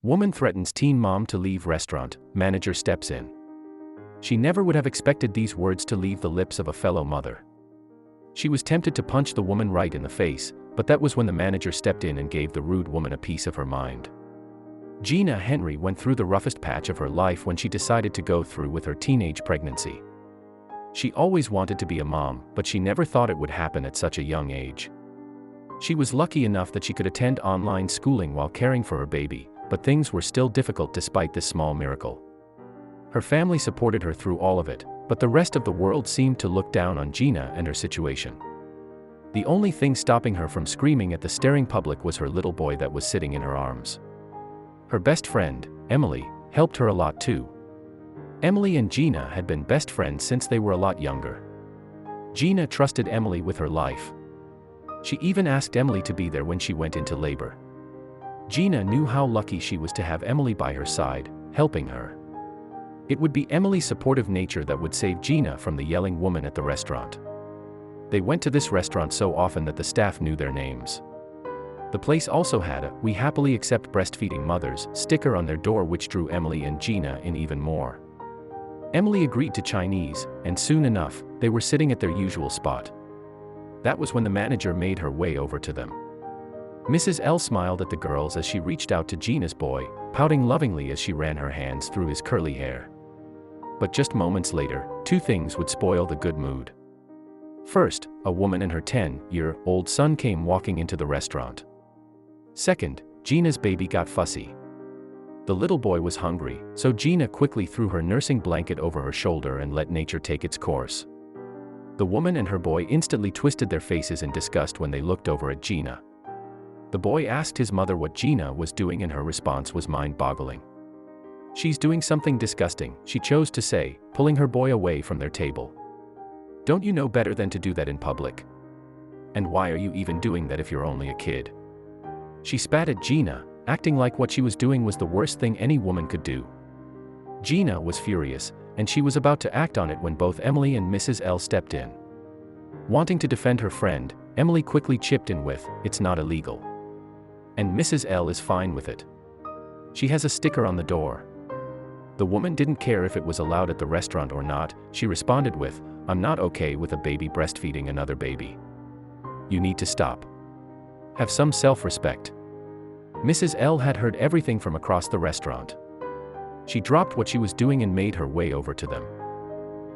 Woman threatens teen mom to leave restaurant, manager steps in. She never would have expected these words to leave the lips of a fellow mother. She was tempted to punch the woman right in the face, but that was when the manager stepped in and gave the rude woman a piece of her mind. Gina Henry went through the roughest patch of her life when she decided to go through with her teenage pregnancy. She always wanted to be a mom, but she never thought it would happen at such a young age. She was lucky enough that she could attend online schooling while caring for her baby, but things were still difficult despite this small miracle. Her family supported her through all of it, but the rest of the world seemed to look down on Gina and her situation. The only thing stopping her from screaming at the staring public was her little boy that was sitting in her arms. Her best friend, Emily, helped her a lot too. Emily and Gina had been best friends since they were a lot younger. Gina trusted Emily with her life. She even asked Emily to be there when she went into labor. Gina knew how lucky she was to have Emily by her side, helping her. It would be Emily's supportive nature that would save Gina from the yelling woman at the restaurant. They went to this restaurant so often that the staff knew their names. The place also had a "We happily accept breastfeeding mothers" sticker on their door, which drew Emily and Gina in even more. Emily agreed to Chinese, and soon enough, they were sitting at their usual spot. That was when the manager made her way over to them. Mrs. L smiled at the girls as she reached out to Gina's boy, pouting lovingly as she ran her hands through his curly hair. But just moments later, two things would spoil the good mood. First, a woman and her 10-year-old son came walking into the restaurant. Second, Gina's baby got fussy. The little boy was hungry, so Gina quickly threw her nursing blanket over her shoulder and let nature take its course. The woman and her boy instantly twisted their faces in disgust when they looked over at Gina. The boy asked his mother what Gina was doing, and her response was mind-boggling. "She's doing something disgusting," she chose to say, pulling her boy away from their table. "Don't you know better than to do that in public? And why are you even doing that if you're only a kid?" She spat at Gina, acting like what she was doing was the worst thing any woman could do. Gina was furious, and she was about to act on it when both Emily and Mrs. L stepped in. Wanting to defend her friend, Emily quickly chipped in with, "It's not illegal. And Mrs. L is fine with it. She has a sticker on the door." The woman didn't care if it was allowed at the restaurant or not. She responded with, "I'm not okay with a baby breastfeeding another baby. You need to stop. Have some self-respect." Mrs. L had heard everything from across the restaurant. She dropped what she was doing and made her way over to them.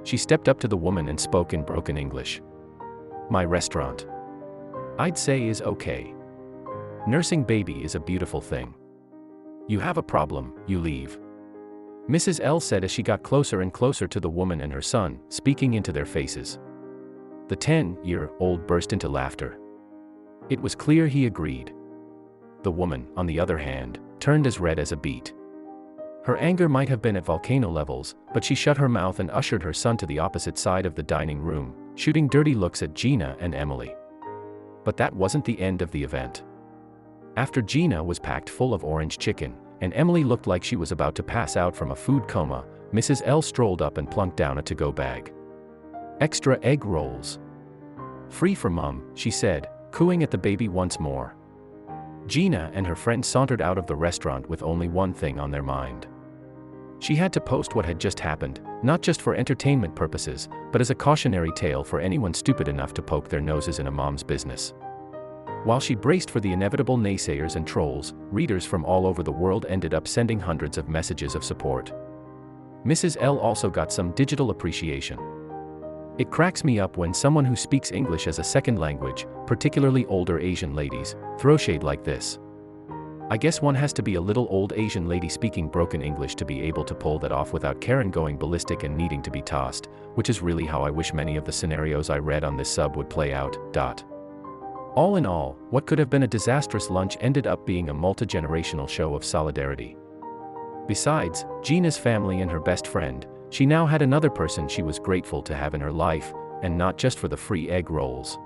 She stepped up to the woman and spoke in broken English. "My restaurant, I'd say, is okay. Nursing baby is a beautiful thing. You have a problem, you leave." Mrs. L said as she got closer and closer to the woman and her son, speaking into their faces. The 10-year-old burst into laughter. It was clear he agreed. The woman, on the other hand, turned as red as a beet. Her anger might have been at volcano levels, but she shut her mouth and ushered her son to the opposite side of the dining room, shooting dirty looks at Gina and Emily. But that wasn't the end of the event. After Gina was packed full of orange chicken, and Emily looked like she was about to pass out from a food coma, Mrs. L strolled up and plunked down a to-go bag. "Extra egg rolls. Free for Mom," she said, cooing at the baby once more. Gina and her friend sauntered out of the restaurant with only one thing on their mind. She had to post what had just happened, not just for entertainment purposes, but as a cautionary tale for anyone stupid enough to poke their noses in a mom's business. While she braced for the inevitable naysayers and trolls, readers from all over the world ended up sending hundreds of messages of support. Mrs. L also got some digital appreciation. "It cracks me up when someone who speaks English as a second language, particularly older Asian ladies, throw shade like this. I guess one has to be a little old Asian lady speaking broken English to be able to pull that off without Karen going ballistic and needing to be tossed, which is really how I wish many of the scenarios I read on this sub would play out." All in all, what could have been a disastrous lunch ended up being a multi-generational show of solidarity. Besides Gina's family and her best friend, she now had another person she was grateful to have in her life, and not just for the free egg rolls.